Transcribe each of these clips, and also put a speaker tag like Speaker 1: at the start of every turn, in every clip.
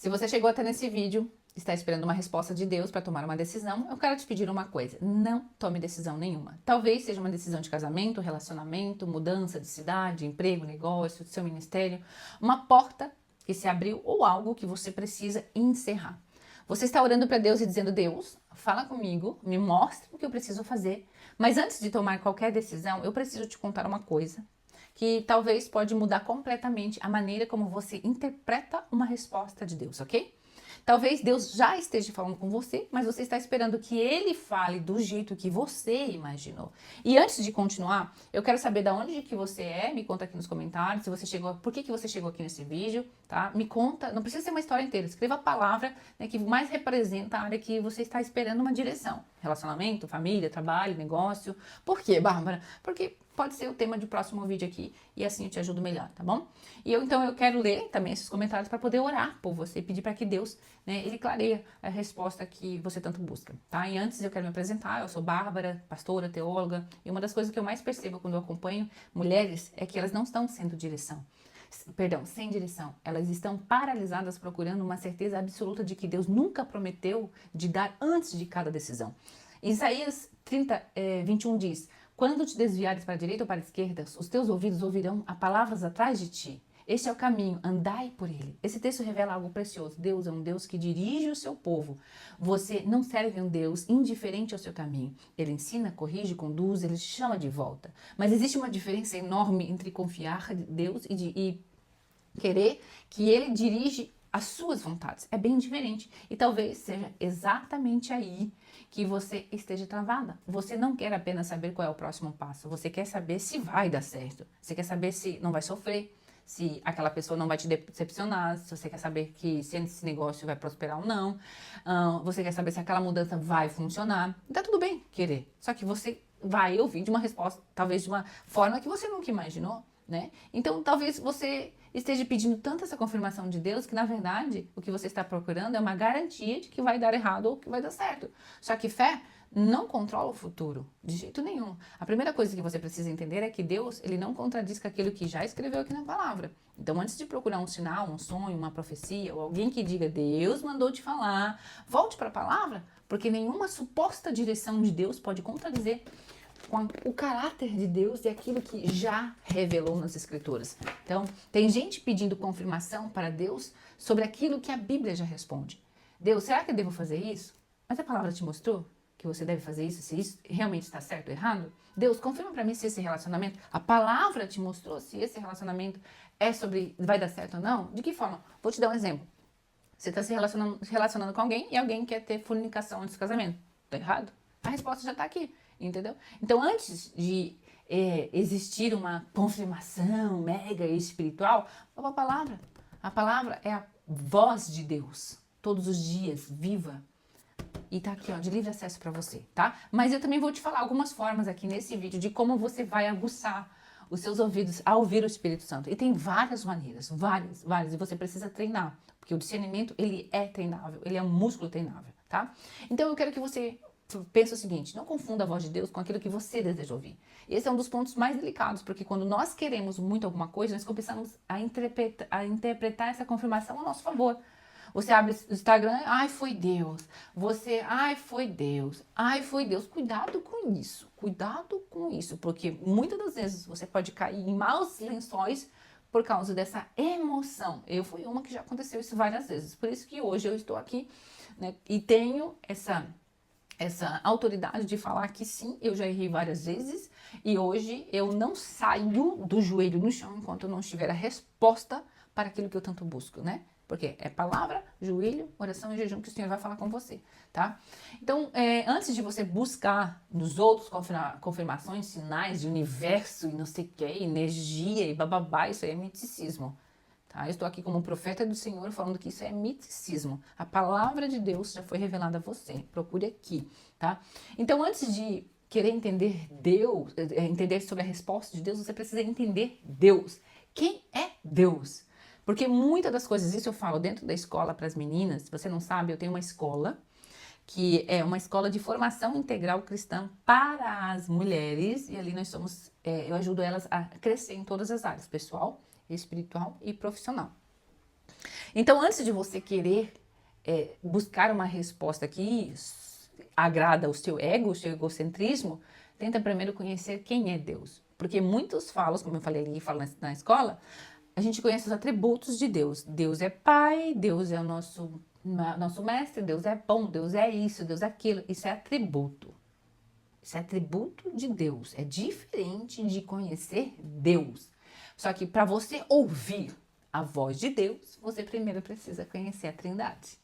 Speaker 1: Se você chegou até nesse vídeo, está esperando uma resposta de Deus para tomar uma decisão, eu quero te pedir uma coisa: não tome decisão nenhuma. Talvez seja uma decisão de casamento, relacionamento, mudança de cidade, emprego, negócio, do seu ministério, uma porta que se abriu ou algo que você precisa encerrar. Você está orando para Deus e dizendo: Deus, fala comigo, me mostre o que eu preciso fazer. Mas antes de tomar qualquer decisão, eu preciso te contar uma coisa que talvez pode mudar completamente a maneira como você interpreta uma resposta de Deus, ok? Talvez Deus já esteja falando com você, mas você está esperando que Ele fale do jeito que você imaginou. E antes de continuar, eu quero saber de onde que você é, me conta aqui nos comentários, se você chegou, por que você chegou aqui nesse vídeo, tá? Me conta, não precisa ser uma história inteira, escreva a palavra, né, que mais representa a área que você está esperando uma direção. Relacionamento, família, trabalho, negócio. Por quê, Bárbara? Porque pode ser o tema de próximo vídeo aqui e assim eu te ajudo melhor, tá bom? E então eu quero ler também esses comentários para poder orar por você e pedir para que Deus, né, ele clareie a resposta que você tanto busca, tá? E antes eu quero me apresentar, eu sou Bárbara, pastora, teóloga, e uma das coisas que eu mais percebo quando eu acompanho mulheres é que elas não estão sem direção. Elas estão paralisadas procurando uma certeza absoluta de que Deus nunca prometeu de dar antes de cada decisão. Isaías 21 diz: quando te desviares para a direita ou para a esquerda, os teus ouvidos ouvirão a palavras atrás de ti. Este é o caminho, andai por ele. Esse texto revela algo precioso. Deus é um Deus que dirige o seu povo. Você não serve um Deus indiferente ao seu caminho. Ele ensina, corrige, conduz, ele te chama de volta. Mas existe uma diferença enorme entre confiar em Deus e querer que ele dirige as suas vontades. É bem diferente. E talvez seja exatamente aí que você esteja travada. Você não quer apenas saber qual é o próximo passo. Você quer saber se vai dar certo. Você quer saber se não vai sofrer, se aquela pessoa não vai te decepcionar, se você quer saber que se esse negócio vai prosperar ou não. Você quer saber se aquela mudança vai funcionar. E tá tudo bem querer. Só que você vai ouvir de uma resposta, talvez de uma forma que você nunca imaginou, né? Então, talvez você esteja pedindo tanto essa confirmação de Deus que, na verdade, o que você está procurando é uma garantia de que vai dar errado ou que vai dar certo. Só que fé não controla o futuro, de jeito nenhum. A primeira coisa que você precisa entender é que Deus, ele não contradiz com aquilo que já escreveu aqui na palavra. Então, antes de procurar um sinal, um sonho, uma profecia, ou alguém que diga, Deus mandou te falar, volte para a palavra, porque nenhuma suposta direção de Deus pode contradizer com o caráter de Deus e aquilo que já revelou nas Escrituras. Então, tem gente pedindo confirmação para Deus sobre aquilo que a Bíblia já responde. Deus, será que eu devo fazer isso? Mas a palavra te mostrou que você deve fazer isso, se isso realmente está certo ou errado? Deus, confirma para mim se esse relacionamento, a palavra te mostrou se esse relacionamento é sobre, vai dar certo ou não? De que forma? Vou te dar um exemplo. Você está se relacionando com alguém e alguém quer ter fornicação antes do casamento. Está errado? A resposta já está aqui. Entendeu? Então, antes de existir uma confirmação mega espiritual, a palavra. A palavra é a voz de Deus, todos os dias, viva. E tá aqui, ó, de livre acesso para você, tá? Mas eu também vou te falar algumas formas aqui nesse vídeo de como você vai aguçar os seus ouvidos a ouvir o Espírito Santo. E tem várias maneiras, várias. E você precisa treinar, porque o discernimento, ele é treinável, ele é um músculo treinável, tá? Então, eu quero que você pensa o seguinte: não confunda a voz de Deus com aquilo que você deseja ouvir. Esse é um dos pontos mais delicados, porque quando nós queremos muito alguma coisa, nós começamos a interpretar essa confirmação a nosso favor. Você abre o Instagram, ai, foi Deus. Você, ai, foi Deus. Ai, foi Deus. Cuidado com isso. Cuidado com isso, porque muitas das vezes você pode cair em maus lençóis por causa dessa emoção. Eu fui uma que já aconteceu isso várias vezes. Por isso que hoje eu estou aqui, né, e tenho essa autoridade de falar que sim, eu já errei várias vezes e hoje eu não saio do joelho no chão enquanto eu não tiver a resposta para aquilo que eu tanto busco, né? Porque é palavra, joelho, oração e jejum que o Senhor vai falar com você, tá? Então, antes de você buscar nos outros confirmações, sinais de universo e não sei o que, energia e bababá, isso aí é miticismo. Tá? Eu estou aqui como profeta do Senhor falando que isso é miticismo. A palavra de Deus já foi revelada a você. Procure aqui, tá? Então, antes de querer entender Deus, entender sobre a resposta de Deus, você precisa entender Deus. Quem é Deus? Porque muitas das coisas, isso eu falo dentro da escola para as meninas. Se você não sabe, eu tenho uma escola que é uma escola de formação integral cristã para as mulheres. E ali nós somos, eu ajudo elas a crescer em todas as áreas, pessoal, espiritual e profissional. Então, antes de você querer buscar uma resposta que agrada o seu ego, o seu egocentrismo, tenta primeiro conhecer quem é Deus. Porque muitos falam, como eu falei ali, falam na escola, a gente conhece os atributos de Deus. Deus é Pai, Deus é o nosso mestre, Deus é bom, Deus é isso, Deus é aquilo. Isso é atributo. Isso é atributo de Deus. É diferente de conhecer Deus. Só que para você ouvir a voz de Deus, você primeiro precisa conhecer a Trindade.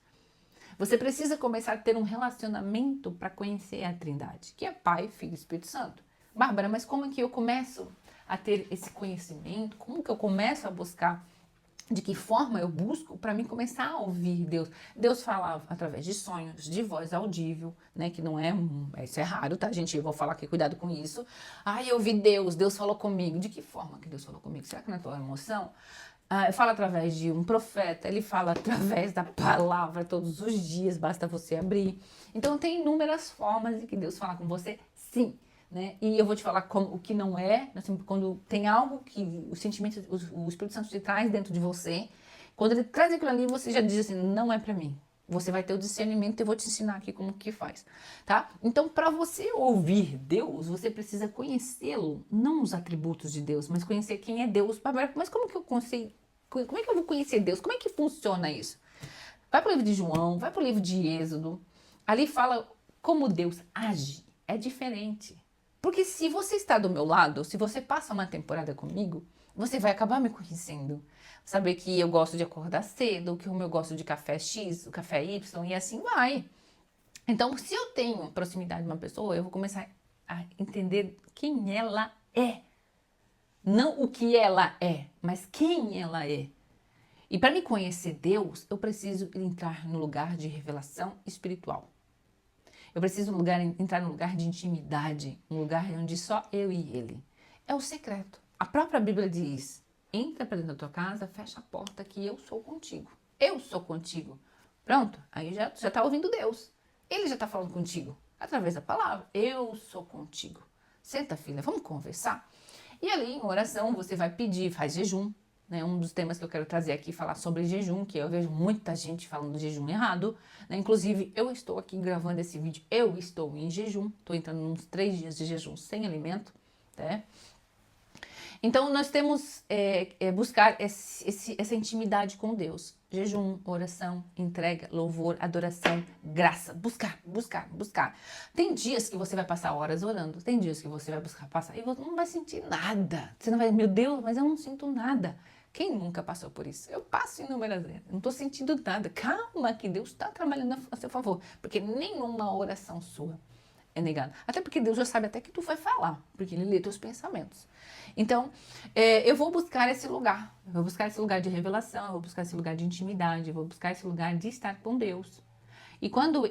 Speaker 1: Você precisa começar a ter um relacionamento para conhecer a Trindade, que é Pai, Filho e Espírito Santo. Bárbara, mas como é que eu começo a ter esse conhecimento? Como que eu começo a buscar? De que forma eu busco para mim começar a ouvir Deus? Deus fala através de sonhos, de voz audível, né? Que não é, isso é raro, tá, gente? Eu vou falar aqui, cuidado com isso. Ai, eu ouvi Deus, Deus falou comigo. De que forma que Deus falou comigo? Será que na tua emoção? Fala através de um profeta, ele fala através da palavra todos os dias, basta você abrir. Então tem inúmeras formas de que Deus fala com você, sim. Né? E eu vou te falar como, o que não é, assim, quando tem algo que o sentimento, o Espírito Santo te traz dentro de você, quando ele traz aquilo ali, você já diz assim, não é para mim. Você vai ter o discernimento e eu vou te ensinar aqui como que faz, tá? Então, para você ouvir Deus, você precisa conhecê-lo, não os atributos de Deus, mas conhecer quem é Deus. Mas como que eu consigo, como é que eu vou conhecer Deus? Como é que funciona isso? Vai para o livro de João, vai para o livro de Êxodo, ali fala como Deus age, é diferente. Porque se você está do meu lado, se você passa uma temporada comigo, você vai acabar me conhecendo. Saber que eu gosto de acordar cedo, que eu gosto de café X, o café Y e assim vai. Então, se eu tenho proximidade de uma pessoa, eu vou começar a entender quem ela é. Não o que ela é, mas quem ela é. E para me conhecer Deus, eu preciso entrar no lugar de revelação espiritual. Eu preciso entrar num lugar de intimidade, um lugar onde só eu e ele. É o secreto. A própria Bíblia diz, entra para dentro da tua casa, fecha a porta que eu sou contigo. Eu sou contigo. Pronto, aí já está ouvindo Deus. Ele já está falando contigo, através da palavra. Eu sou contigo. Senta, filha, vamos conversar? E ali, em oração, você vai pedir, faz jejum. Né, um dos temas que eu quero trazer aqui, falar sobre jejum, que eu vejo muita gente falando de jejum errado, né? Inclusive, eu estou aqui gravando esse vídeo, eu estou em jejum, estou entrando uns 3 dias de jejum sem alimento, né? Então, nós temos buscar essa intimidade com Deus. Jejum, oração, entrega, louvor, adoração, graça. Buscar, buscar, buscar. Tem dias que você vai passar horas orando. Tem dias que você vai passar e você não vai sentir nada. Você não vai, meu Deus, mas eu não sinto nada. Quem nunca passou por isso? Eu passo inúmeras vezes. Não estou sentindo nada. Calma que Deus está trabalhando a seu favor. Porque nenhuma oração sua é negado. Até porque Deus já sabe até que tu vai falar, porque Ele lê teus pensamentos. Então, eu vou buscar esse lugar. Eu vou buscar esse lugar de revelação, eu vou buscar esse lugar de intimidade, eu vou buscar esse lugar de estar com Deus. E quando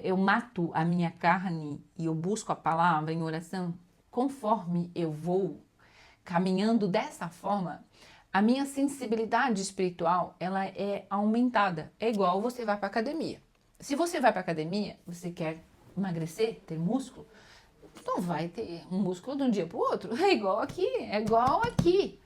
Speaker 1: eu mato a minha carne e eu busco a palavra em oração, conforme eu vou caminhando dessa forma, a minha sensibilidade espiritual, ela é aumentada. É igual você vai para academia. Se você vai para academia, você quer emagrecer, ter músculo, não vai ter um músculo de um dia para o outro. É igual aqui, é igual aqui.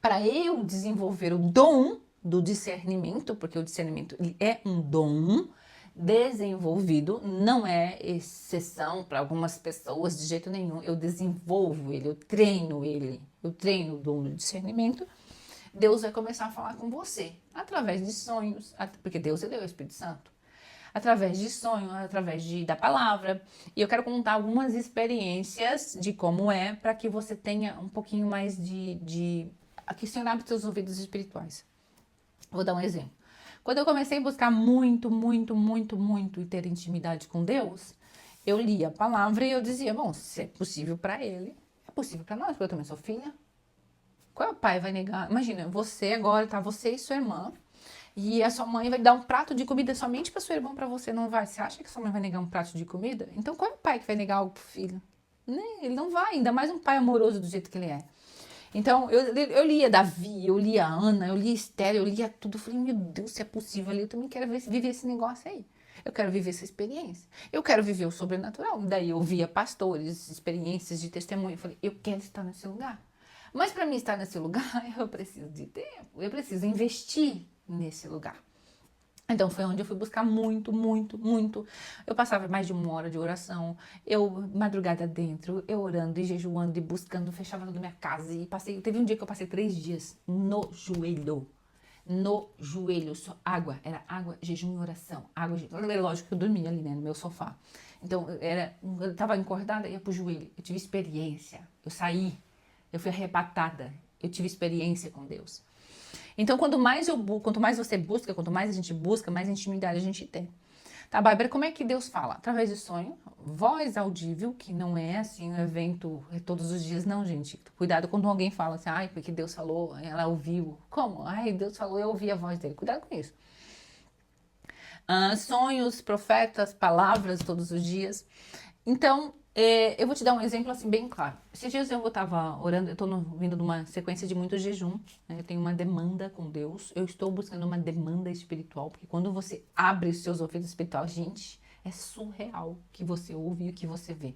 Speaker 1: Para eu desenvolver o dom do discernimento, porque o discernimento ele é um dom desenvolvido, não é exceção para algumas pessoas de jeito nenhum. Eu desenvolvo ele, eu treino o dom do discernimento. Deus vai começar a falar com você através de sonhos, porque Deus ele é o Espírito Santo. Através de sonho, através da palavra. E eu quero contar algumas experiências de como é, para que você tenha um pouquinho mais de aquecer os seus ouvidos espirituais. Vou dar um exemplo. Quando eu comecei a buscar muito e ter intimidade com Deus, eu lia a palavra e eu dizia, bom, se é possível para ele, é possível para nós, porque eu também sou filha. Qual pai vai negar? Imagina, você agora, tá? Você e sua irmã, e a sua mãe vai dar um prato de comida somente para sua irmã, para você não vai. Você acha que sua mãe vai negar um prato de comida? Então qual é o pai que vai negar algo pro filho? Ele não vai, ainda mais um pai amoroso do jeito que ele é. Então eu lia Davi, eu lia Ana, eu lia Esther, eu lia tudo. Eu falei, meu Deus, se é possível ali, eu também quero viver esse negócio aí. Eu quero viver essa experiência. Eu quero viver o sobrenatural. Daí eu via pastores, experiências de testemunho. Eu falei, eu quero estar nesse lugar. Mas para mim estar nesse lugar, eu preciso de tempo, eu preciso investir nesse lugar. Então foi onde eu fui buscar muito, muito, muito. Eu passava mais de 1 hora de oração, eu madrugada dentro, eu orando e jejuando e buscando, fechava toda a minha casa e teve um dia que eu passei 3 dias no joelho, só água, era água, jejum e oração, água, jejum. Lógico que eu dormia ali, né, no meu sofá. Então eu tava encordada, ia pro joelho, eu tive experiência, eu saí, eu fui arrebatada, eu tive experiência com Deus. Então, quanto mais você busca, quanto mais a gente busca, mais intimidade a gente tem. Tá, Bárbara, como é que Deus fala? Através de sonho, voz audível, que não é assim um evento todos os dias, não, gente. Cuidado quando alguém fala assim, ai, porque Deus falou, ela ouviu. Como? Ai, Deus falou, eu ouvi a voz dele. Cuidado com isso. Sonhos, profetas, palavras todos os dias. Então, eu vou te dar um exemplo assim bem claro. Esses dias eu estava orando, eu estou vindo de uma sequência de muito jejum, né? Eu tenho uma demanda com Deus, eu estou buscando uma demanda espiritual, porque quando você abre os seus ouvidos espirituais, gente, é surreal o que você ouve e o que você vê.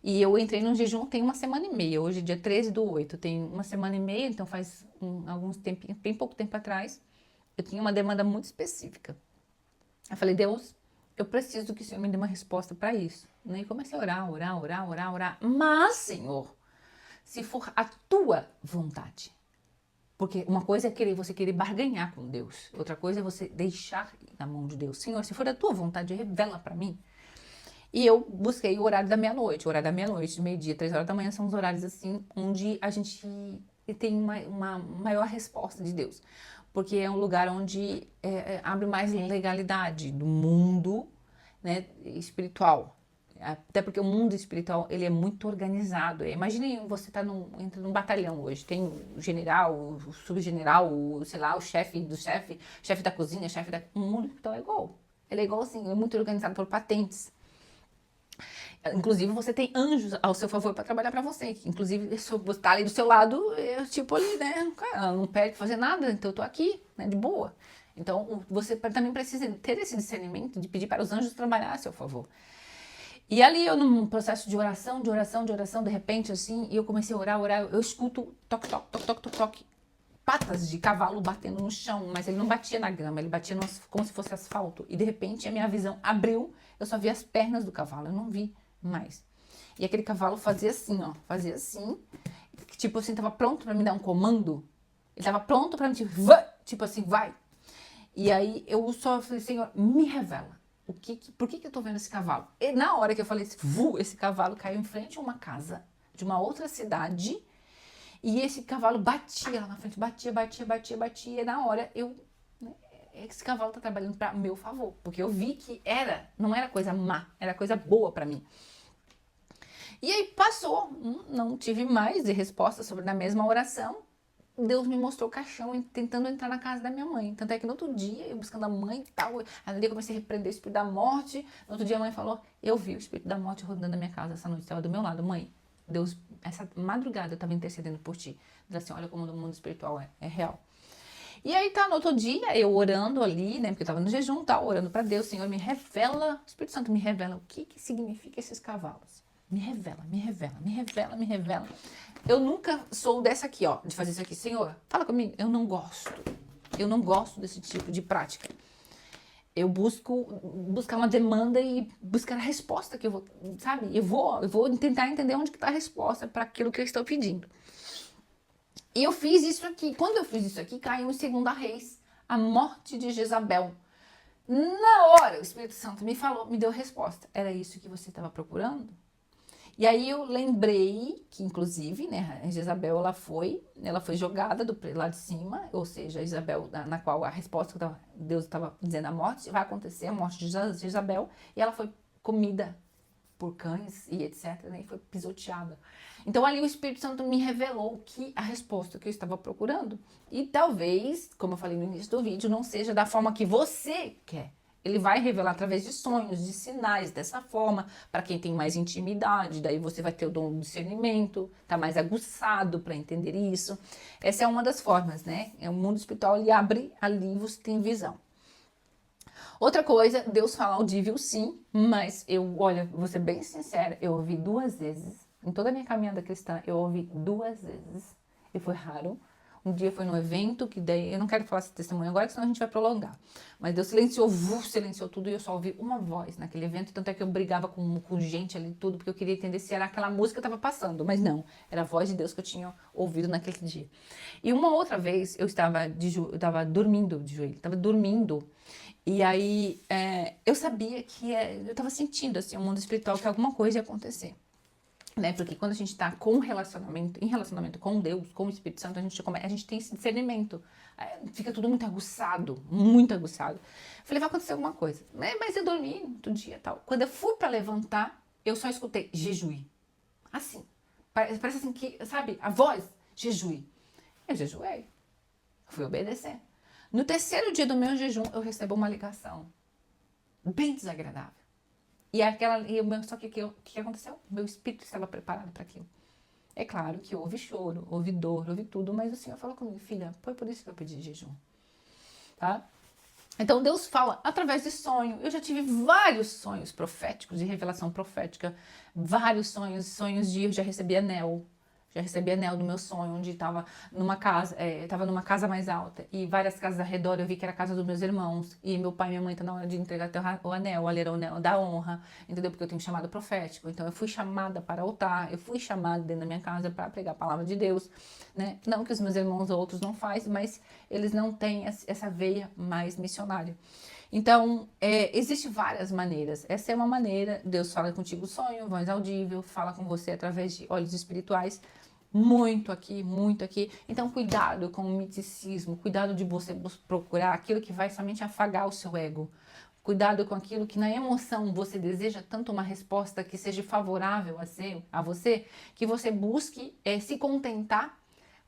Speaker 1: E eu entrei num jejum tem 1 semana e meia, hoje é dia 13/8, tem 1 semana e meia, então faz bem pouco tempo atrás, eu tinha uma demanda muito específica. Eu falei, Deus, eu preciso que o Senhor me dê uma resposta para isso. E comecei a orar. Mas, Senhor, se for a tua vontade. Porque uma coisa é você querer barganhar com Deus. Outra coisa é você deixar na mão de Deus. Senhor, se for a tua vontade, revela para mim. E eu busquei o horário da meia-noite. O horário da meia-noite, meio-dia, 3 horas da manhã, são os horários assim, onde a gente tem uma maior resposta de Deus. Porque é um lugar onde abre mais legalidade do mundo, né, espiritual. Até porque o mundo espiritual, ele é muito organizado. Imagine você entra num batalhão hoje. Tem o general, o subgeneral, sei lá, o chefe do chefe, chefe da cozinha, O mundo espiritual é igual. Ele é igual assim, é muito organizado por patentes. Inclusive, você tem anjos ao seu favor para trabalhar para você. Inclusive, se eu estar ali do seu lado, eu tipo ali, né? Cara, não pede fazer nada, então eu tô aqui, né? De boa. Então, você também precisa ter esse discernimento de pedir para os anjos trabalhar a seu favor. E ali eu num processo de oração, de repente assim, e eu comecei a orar, eu escuto toque, patas de cavalo batendo no chão, mas ele não batia na grama, ele batia como se fosse asfalto. E de repente a minha visão abriu, eu só vi as pernas do cavalo, eu não vi mais. E aquele cavalo fazia assim, ó, tipo assim, tava pronto para me dar um comando. Ele tava pronto para me tipo assim, vai. E aí eu só falei, Senhor, me revela. Por que eu tô vendo esse cavalo? E na hora que eu falei, esse cavalo caiu em frente a uma casa de uma outra cidade. E esse cavalo batia lá na frente, batia. E na hora esse cavalo tá trabalhando para meu favor. Porque eu vi que não era coisa má, era coisa boa para mim. E aí passou, não tive mais de resposta sobre a mesma oração. Deus me mostrou o caixão tentando entrar na casa da minha mãe. Tanto é que no outro dia, eu buscando a mãe e tal, ali eu comecei a repreender o espírito da morte. No outro dia a mãe falou, eu vi o espírito da morte rodando na minha casa essa noite, estava do meu lado. Mãe, Deus, essa madrugada eu estava intercedendo por ti. Diz assim, olha como o mundo espiritual é real. E aí tá, no outro dia, eu orando ali, né, porque eu estava no jejum, tal, orando para Deus, Senhor, me revela, o Espírito Santo me revela o que significa esses cavalos. Me revela. Eu nunca sou dessa aqui, ó, de fazer isso aqui. Senhor, fala comigo. Eu não gosto desse tipo de prática. Eu buscar uma demanda e buscar a resposta que eu vou, sabe? Eu vou tentar entender onde que tá a resposta para aquilo que eu estou pedindo. E eu fiz isso aqui. Quando eu fiz isso aqui, caiu em 2 Reis, a morte de Jezabel. Na hora, o Espírito Santo me falou, me deu a resposta. Era isso que você estava procurando? E aí eu lembrei que, inclusive, né, a Jezabel, ela foi jogada lá de cima, ou seja, a Jezabel, na qual a resposta que Deus estava dizendo a morte, vai acontecer, a morte de Jezabel, e ela foi comida por cães e etc, né, e foi pisoteada. Então ali o Espírito Santo me revelou a resposta que eu estava procurando. E talvez, como eu falei no início do vídeo, não seja da forma que você quer. Ele vai revelar através de sonhos, de sinais, dessa forma, para quem tem mais intimidade, daí você vai ter o dom do discernimento, tá mais aguçado para entender isso. Essa é uma das formas, né? O mundo espiritual, ele abre ali, você tem visão. Outra coisa, Deus fala audível sim, mas olha, vou ser bem sincera, eu ouvi 2 vezes, em toda a minha caminhada cristã, eu ouvi 2 vezes, e foi raro, Um dia foi num evento, que daí, eu não quero falar esse testemunho agora, senão a gente vai prolongar. Mas Deus silenciou tudo e eu só ouvi uma voz naquele evento. Tanto é que eu brigava com gente ali, tudo, porque eu queria entender se era aquela música que estava passando. Mas não, era a voz de Deus que eu tinha ouvido naquele dia. E uma outra vez, eu estava dormindo de joelho, estava dormindo. E aí, eu sabia que, eu estava sentindo, assim, o mundo espiritual, que alguma coisa ia acontecer. Né? Porque quando a gente está em relacionamento com Deus, com o Espírito Santo, a gente tem esse discernimento. Fica tudo muito aguçado, muito aguçado. Falei, vai acontecer alguma coisa. Mas eu dormi outro dia e tal. Quando eu fui para levantar, eu só escutei jejue. Assim. Parece assim que, sabe, a voz, jejue. Eu jejuei. Fui obedecer. No terceiro dia do meu jejum, eu recebo uma ligação. Bem desagradável. Só que o que aconteceu? Meu espírito estava preparado para aquilo. É claro que houve choro, houve dor, houve tudo, mas o Senhor falou comigo, filha, foi por isso que eu pedi jejum. Tá? Então Deus fala através de sonho. Eu já tive vários sonhos proféticos, de revelação profética. Vários sonhos de eu já recebi anel. Já recebi anel no meu sonho, onde estava numa casa mais alta, e várias casas ao redor, eu vi que era a casa dos meus irmãos, e meu pai e minha mãe estão na hora de entregar o anel, ali era o anel da honra, entendeu? Porque eu tenho chamado profético, então eu fui chamada para altar, eu fui chamada dentro da minha casa para pregar a palavra de Deus, né? Não que os meus irmãos ou outros não fazem, mas eles não têm essa veia mais missionária. Então, existem várias maneiras. Essa é uma maneira. Deus fala contigo sonho, voz audível, fala com você através de olhos espirituais. Muito aqui, muito aqui. Então, cuidado com o miticismo, cuidado de você procurar aquilo que vai somente afagar o seu ego. Cuidado com aquilo que na emoção você deseja tanto uma resposta que seja favorável a você, que você busque se contentar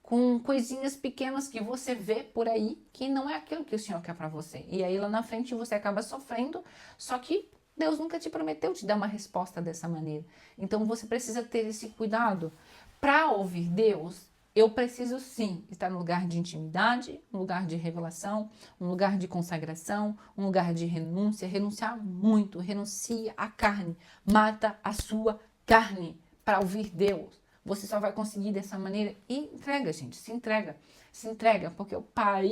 Speaker 1: com coisinhas pequenas que você vê por aí, que não é aquilo que o Senhor quer para você. E aí lá na frente você acaba sofrendo, só que Deus nunca te prometeu te dar uma resposta dessa maneira. Então você precisa ter esse cuidado. Para ouvir Deus, eu preciso sim estar no lugar de intimidade, um lugar de revelação, um lugar de consagração, um lugar de renúncia. Renunciar muito, renuncia à carne, mata a sua carne para ouvir Deus. Você só vai conseguir dessa maneira e entrega, gente, se entrega, porque o Pai,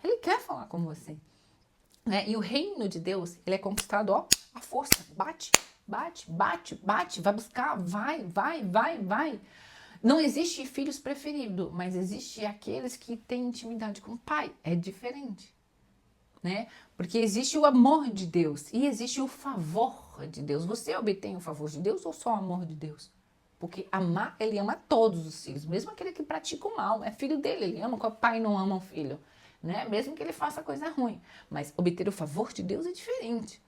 Speaker 1: ele quer falar com você, né? E o reino de Deus, ele é conquistado, ó, à força, bate, vai buscar, vai. Não existe filhos preferidos, mas existe aqueles que têm intimidade com o Pai, é diferente, né? Porque existe o amor de Deus e existe o favor de Deus. Você obtém o favor de Deus ou só o amor de Deus? Porque amar, ele ama todos os filhos, mesmo aquele que pratica o mal, é filho dele, ele ama, o pai não ama o filho, né? Mesmo que ele faça coisa ruim. Mas obter o favor de Deus é diferente,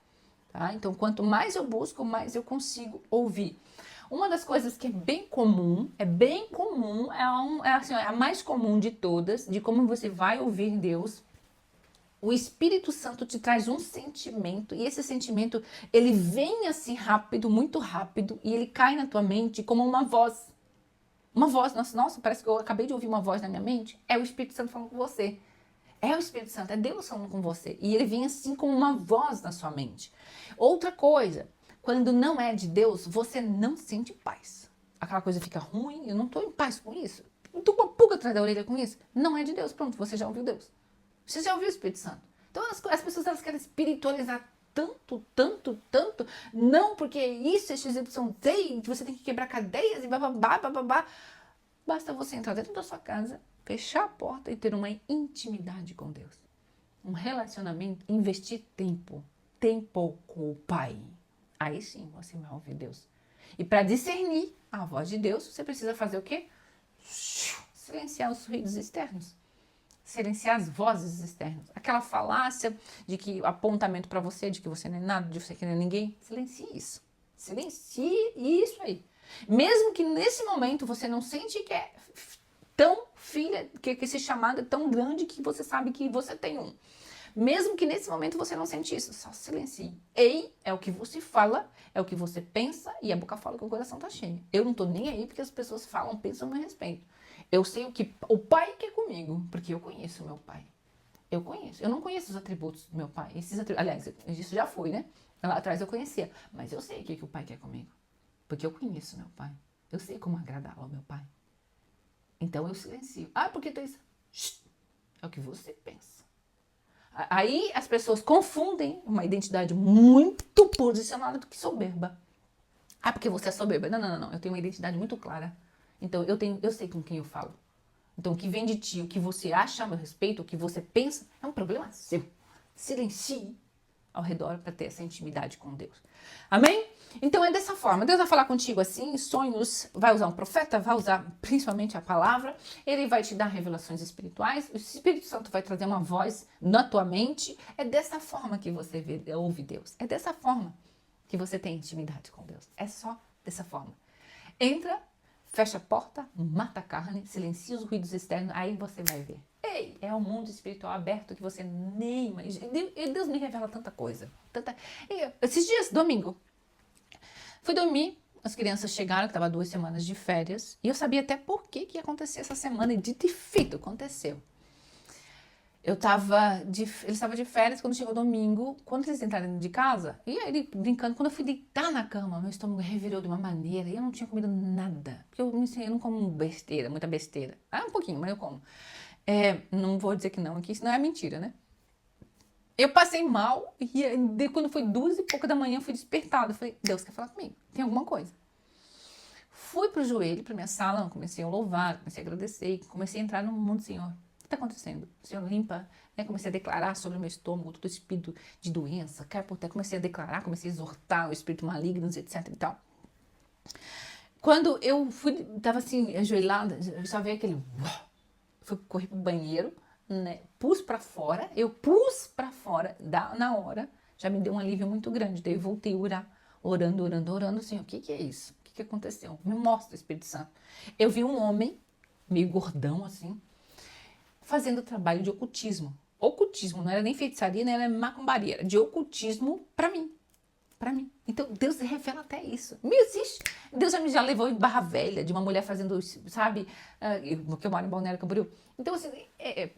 Speaker 1: tá? Então, quanto mais eu busco, mais eu consigo ouvir. Uma das coisas que é bem comum, assim, é a mais comum de todas, de como você vai ouvir Deus. O Espírito Santo te traz um sentimento e esse sentimento, ele vem assim rápido, muito rápido, e ele cai na tua mente como uma voz. Uma voz, nossa, parece que eu acabei de ouvir uma voz na minha mente. É o Espírito Santo falando com você. É o Espírito Santo, é Deus falando com você. E ele vem assim como uma voz na sua mente. Outra coisa, quando não é de Deus, você não sente paz. Aquela coisa fica ruim, eu não estou em paz com isso. Eu estou com uma pulga atrás da orelha com isso. Não é de Deus, pronto, você já ouviu Deus. Você já ouviu o Espírito Santo? Então as pessoas elas querem espiritualizar tanto. Não, porque isso, XYZ, você tem que quebrar cadeias e bababá. Basta você entrar dentro da sua casa, fechar a porta e ter uma intimidade com Deus. Um relacionamento, investir tempo com o Pai. Aí sim você vai ouvir Deus. E para discernir a voz de Deus, você precisa fazer o quê? Silenciar os ruídos externos. Silenciar as vozes externas. Aquela falácia de que apontamento para você, de que você não é nada, de que você não é ninguém. Silencie isso. Silencie isso aí. Mesmo que nesse momento você não sente que é tão filha, que esse chamado é tão grande que você sabe que você tem um. Mesmo que nesse momento você não sente isso, só silencie. Ei, é o que você fala, é o que você pensa e a boca fala que o coração tá cheio. Eu não tô nem aí porque as pessoas falam, pensam a meu respeito. Eu sei o que o Pai quer comigo, porque eu conheço o meu Pai. Eu conheço. Eu não conheço os atributos do meu Pai. Aliás, isso já foi, né? Lá atrás eu conhecia. Mas eu sei o que o Pai quer comigo. Porque eu conheço o meu Pai. Eu sei como agradá-lo ao meu Pai. Então eu silencio. Ah, porque tu isso? É o que você pensa. Aí as pessoas confundem uma identidade muito posicionada do que soberba. Ah, porque você é soberba. Não. Eu tenho uma identidade muito clara. Então eu sei com quem eu falo. Então o que vem de ti, o que você acha a meu respeito, o que você pensa, é um problema seu. Silencie ao redor para ter essa intimidade com Deus. Amém? Então é dessa forma. Deus vai falar contigo assim, em sonhos, vai usar um profeta, vai usar principalmente a palavra, ele vai te dar revelações espirituais, o Espírito Santo vai trazer uma voz na tua mente. É dessa forma que você ouve Deus. É dessa forma que você tem intimidade com Deus. É só dessa forma. Entra, fecha a porta, mata a carne, silencia os ruídos externos, aí você vai ver. Ei, é um mundo espiritual aberto que você nem imagina. Deus me revela tanta coisa. Esses dias, domingo, fui dormir, as crianças chegaram, que estava 2 semanas de férias, e eu sabia até por que ia acontecer essa semana, e dito e feito, aconteceu. Eles estavam de férias quando chegou domingo, quando eles entraram de casa, e aí ele brincando, quando eu fui deitar na cama, meu estômago revirou de uma maneira, e eu não tinha comido nada, porque eu não como besteira, muita besteira. Um pouquinho, mas eu como. Não vou dizer que não aqui, senão é mentira, né? Eu passei mal e quando foi 2h pouca da manhã, eu fui despertada. Eu falei, Deus quer falar comigo, tem alguma coisa. Fui pro joelho, pra minha sala, comecei a louvar, comecei a agradecer, comecei a entrar no mundo do Senhor. O que está acontecendo? O Senhor limpa, né? Comecei a declarar sobre o meu estômago, todo espírito de doença, cai por terra. Comecei a declarar, comecei a exortar o espírito maligno, etc e tal. Quando eu tava assim, ajoelhada, eu só vi aquele... Corri pro banheiro, né? Pus pra fora, na hora, já me deu um alívio muito grande. Daí eu voltei a orar, orando, assim, o que é isso? O que aconteceu? Me mostra, Espírito Santo. Eu vi um homem, meio gordão assim, fazendo trabalho de ocultismo. Ocultismo, não era nem feitiçaria, nem era macumbaria, era de ocultismo pra mim. Então Deus revela até isso. Me existe. Deus já levou em Barra Velha, de uma mulher fazendo, sabe, que eu moro em Balneário Camboriú. Então assim,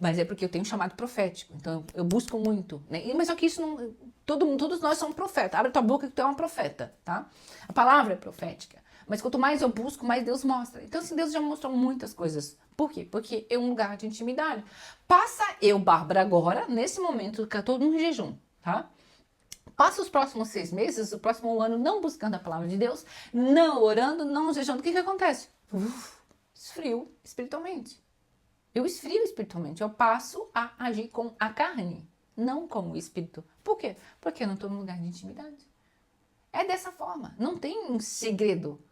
Speaker 1: mas é porque eu tenho um chamado profético, então eu busco muito, né? Mas só que isso não, todos nós somos profetas. Abre tua boca que tu é uma profeta, tá? A palavra é profética. Mas quanto mais eu busco, mais Deus mostra. Então assim, Deus já mostrou muitas coisas. Por quê? Porque é um lugar de intimidade. Passa eu, Bárbara, agora, nesse momento, que eu tô no jejum, tá? Passa os próximos 6 meses, o próximo ano, não buscando a palavra de Deus, não orando, não jejuando. O que acontece? Esfrio espiritualmente. Eu esfrio espiritualmente. Eu passo a agir com a carne, não com o espírito. Por quê? Porque eu não estou num lugar de intimidade. É dessa forma. Não tem um segredo.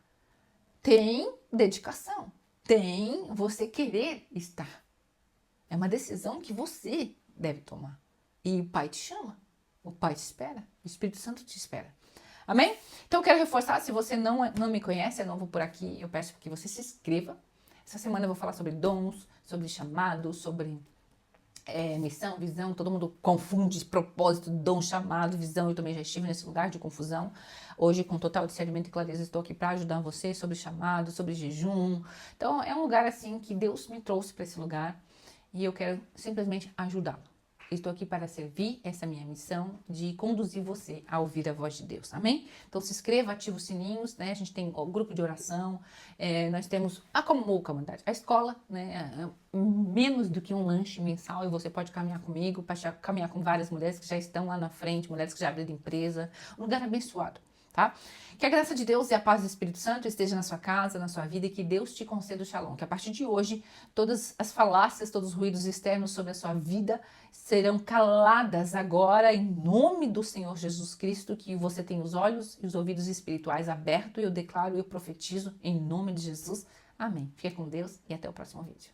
Speaker 1: Tem dedicação. Tem você querer estar. É uma decisão que você deve tomar. E o Pai te chama. O Pai te espera, o Espírito Santo te espera. Amém? Então eu quero reforçar, se você não me conhece, é novo por aqui, eu peço que você se inscreva. Essa semana eu vou falar sobre dons, sobre chamado, sobre missão, visão. Todo mundo confunde propósito, dom, chamado, visão. Eu também já estive nesse lugar de confusão. Hoje, com total discernimento e clareza, estou aqui para ajudar você sobre chamado, sobre jejum. Então é um lugar assim que Deus me trouxe para esse lugar e eu quero simplesmente ajudá-lo. Estou aqui para servir essa minha missão de conduzir você a ouvir a voz de Deus, amém? Então se inscreva, ativa os sininhos, né? A gente tem o grupo de oração, nós temos a comunidade, a escola, né? Menos do que um lanche mensal e você pode caminhar comigo, caminhar com várias mulheres que já estão lá na frente, mulheres que já abriram empresa, um lugar abençoado. Tá? Que a graça de Deus e a paz do Espírito Santo esteja na sua casa, na sua vida e que Deus te conceda o shalom. Que a partir de hoje, todas as falácias, todos os ruídos externos sobre a sua vida serão caladas agora em nome do Senhor Jesus Cristo, que você tem os olhos e os ouvidos espirituais abertos e eu declaro e eu profetizo em nome de Jesus. Amém. Fique com Deus e até o próximo vídeo.